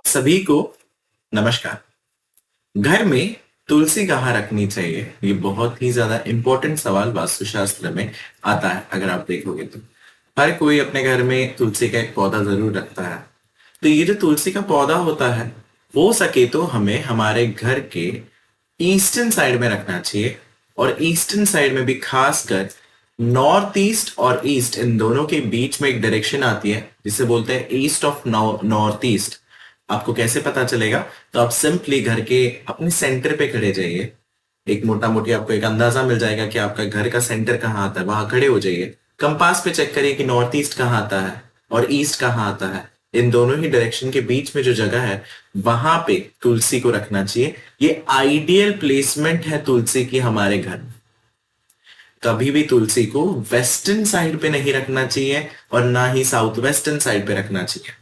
सभी को नमस्कार। घर में तुलसी कहाँ रखनी चाहिए, ये बहुत ही ज्यादा इंपॉर्टेंट सवाल वास्तुशास्त्र में आता है। अगर आप देखोगे तो हर कोई अपने घर में तुलसी का एक पौधा जरूर रखता है। तो ये जो तुलसी का पौधा होता है, हो सके तो हमें हमारे घर के ईस्टर्न साइड में रखना चाहिए। और ईस्टर्न साइड में भी खासकर नॉर्थ ईस्ट और ईस्ट, इन दोनों के बीच में एक डायरेक्शन आती है जिसे बोलते हैं ईस्ट ऑफ नॉर्थ ईस्ट। आपको कैसे पता चलेगा? तो आप सिंपली घर के अपने सेंटर पे खड़े जाइए। एक मोटा मोटी आपको एक अंदाजा मिल जाएगा कि आपका घर का सेंटर कहाँ आता है। वहां खड़े हो जाइए, कंपास पे चेक करिए कि नॉर्थ ईस्ट कहाँ आता है और ईस्ट कहाँ आता है। इन दोनों ही डायरेक्शन के बीच में जो जगह है, वहां पे तुलसी को रखना चाहिए। ये आइडियल प्लेसमेंट है तुलसी की हमारे घर में। कभी भी तुलसी को वेस्टर्न साइड पे नहीं रखना चाहिए और ना ही साउथ वेस्टर्न साइड पे रखना चाहिए।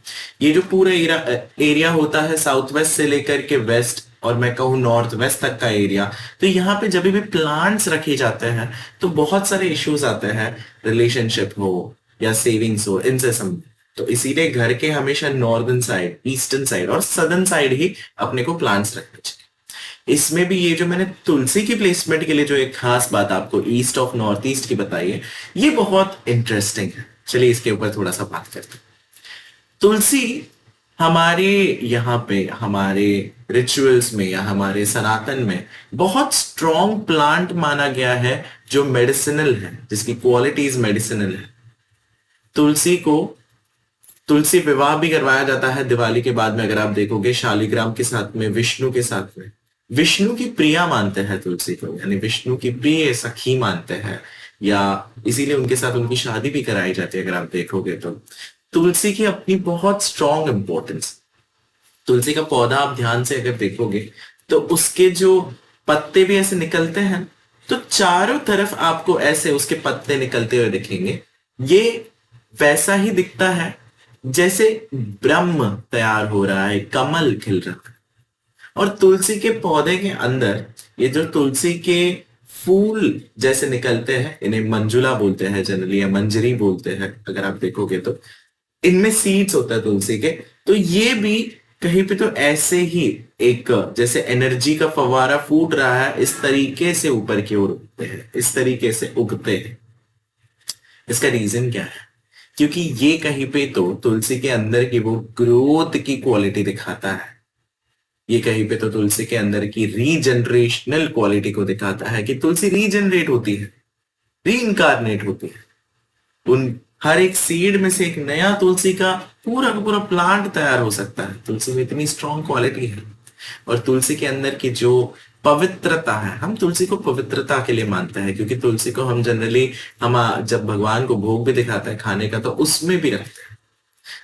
ये जो पूरा एरिया होता है, साउथ वेस्ट से लेकर के वेस्ट और मैं कहूँ नॉर्थ वेस्ट तक का एरिया, तो यहाँ पे जब भी प्लांट्स रखे जाते हैं तो बहुत सारे इश्यूज आते हैं, रिलेशनशिप हो या सेविंग्स हो, इनसे संबंधित। तो इसीलिए घर के हमेशा नॉर्दर्न साइड, ईस्टर्न साइड और सदर्न साइड ही अपने को प्लांट्स रखने चाहिए। इसमें भी ये जो मैंने तुलसी की प्लेसमेंट के लिए जो एक खास बात आपको ईस्ट ऑफ नॉर्थ ईस्ट की बताई है, ये बहुत इंटरेस्टिंग है। चलिए इसके ऊपर थोड़ा सा बात करते हैं। तुलसी हमारे यहाँ पे, हमारे रिचुअल्स में या हमारे सनातन में बहुत स्ट्रॉन्ग प्लांट माना गया है, जो मेडिसिनल है, जिसकी क्वालिटीज मेडिसिनल है। तुलसी को, तुलसी विवाह भी करवाया जाता है दिवाली के बाद में। अगर आप देखोगे शालिग्राम के साथ में, विष्णु के साथ में, विष्णु की प्रिया मानते हैं तुलसी को, यानी विष्णु की प्रिय सखी मानते हैं, या इसीलिए उनके साथ उनकी शादी भी कराई जाती है। अगर आप देखोगे तो तुलसी की अपनी बहुत स्ट्रॉन्ग इंपॉर्टेंस। तुलसी का पौधा आप ध्यान से अगर देखोगे तो उसके जो पत्ते भी ऐसे निकलते हैं, तो चारों तरफ आपको ऐसे उसके पत्ते निकलते हुए दिखेंगे। ये वैसा ही दिखता है जैसे ब्रह्म तैयार हो रहा है, कमल खिल रहा है। और तुलसी के पौधे के अंदर ये जो तुलसी के फूल जैसे निकलते हैं, इन्हें मंजुला बोलते हैं जनरली, या मंजरी बोलते हैं अगर आप देखोगे तो। इनमें सीड्स होता है तुलसी के। तो ये भी कहीं पे तो ऐसे ही एक जैसे एनर्जी का फवारा फूट रहा है, इस तरीके से ऊपर की ओर उगते हैं, इस तरीके से उगते हैं। इसका रीजन क्या है? क्योंकि ये कहीं पे तो तुलसी के अंदर की वो ग्रोथ की क्वालिटी दिखाता है। ये कहीं पे तो तुलसी के अंदर की रीजनरेशनल क्वालिटी को दिखाता है कि तुलसी रीजनरेट होती है, री होती है। उन हर एक सीड में से एक नया तुलसी का पूरा प्लांट तैयार हो सकता है। तुलसी में इतनी स्ट्रॉन्ग क्वालिटी है। और तुलसी के अंदर की जो पवित्रता है, हम तुलसी को पवित्रता के लिए मानते हैं, क्योंकि तुलसी को हम जनरली, हम जब भगवान को भोग भी दिखाते हैं खाने का, तो उसमें भी रखते हैं।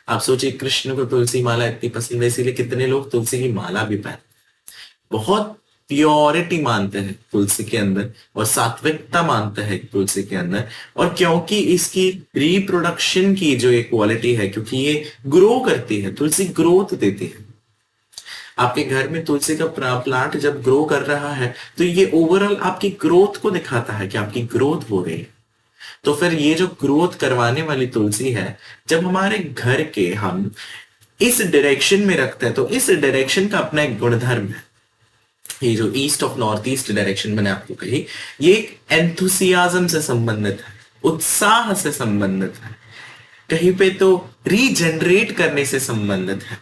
आप सोचिए, कृष्ण को तुलसी माला इतनी पसंद है, इसीलिए कितने लोग तुलसी की माला भी पहनते हैं। बहुत प्योरिटी मानते हैं तुलसी के अंदर, और सात्विकता मानते हैं तुलसी के अंदर। और क्योंकि इसकी रिप्रोडक्शन की जो एक क्वालिटी है, क्योंकि ये ग्रो करती है, तुलसी ग्रोथ देती है। आपके घर में तुलसी का प्लांट जब ग्रो कर रहा है, तो ये ओवरऑल आपकी ग्रोथ को दिखाता है कि आपकी ग्रोथ हो रही है। तो फिर ये जो ग्रोथ करवाने वाली तुलसी है, जब हमारे घर के हम इस डायरेक्शन में रखते हैं, तो इस डायरेक्शन का अपना एक गुणधर्म है। ये जो east of north east direction मैंने आपको कही, ये एक एंथुसियाज्म से संबंधित है, उत्साह से संबंधित है, कहीं पे तो रीजनरेट करने से संबंधित है।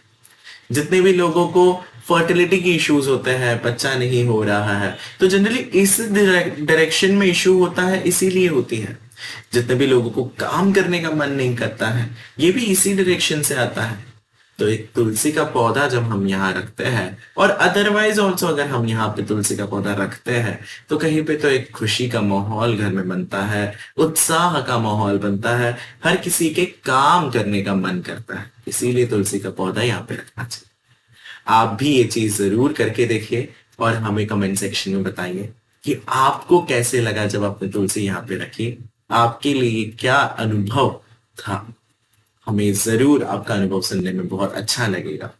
जितने भी लोगों को फर्टिलिटी की इश्यूज होते हैं, बच्चा नहीं हो रहा है, तो जनरली इस डायरेक्शन में इश्यू होता है, इसीलिए होती है। जितने भी लोगों को काम करने का मन नहीं करता है, ये भी इसी डायरेक्शन से आता है। तो एक तुलसी का पौधा जब हम यहाँ रखते हैं, और अदरवाइज ऑल्सो अगर हम यहाँ पे तुलसी का पौधा रखते हैं, तो कहीं पे तो एक खुशी का माहौल घर में बनता है, उत्साह का माहौल बनता है, हर किसी के काम करने का मन करता है। इसीलिए तुलसी का पौधा यहाँ पे रखना चाहिए। आप भी ये चीज जरूर करके देखिए और हमें कमेंट सेक्शन में बताइए कि आपको कैसे लगा जब आपने तुलसी यहाँ पे रखी, आपके लिए क्या अनुभव था। हमें जरूर आपका अनुभव सुनने में बहुत अच्छा लगेगा।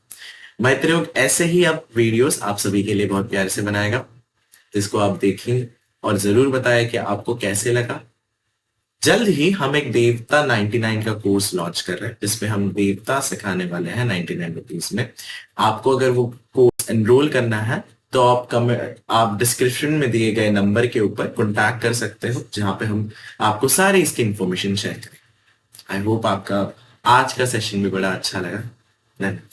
मैत्रियों, ऐसे ही आप वीडियोस आप सभी के लिए बहुत प्यार से बनाएगा, जिसको आप देखें और जरूर बताएं कि आपको कैसे लगा। जल्द ही हम एक देवता 99 का कोर्स लॉन्च कर रहे हैं जिसमें हम देवता सिखाने वाले हैं 99 रुपीज में। आपको अगर वो कोर्स एनरोल करना है तो आप डिस्क्रिप्शन में दिए गए नंबर के ऊपर कॉन्टैक्ट कर सकते हो, जहां पे हम आपको सारी इसकी इंफॉर्मेशन शेयर करें। आई होप आपका आज का सेशन भी बड़ा अच्छा लगा। धन्यवाद।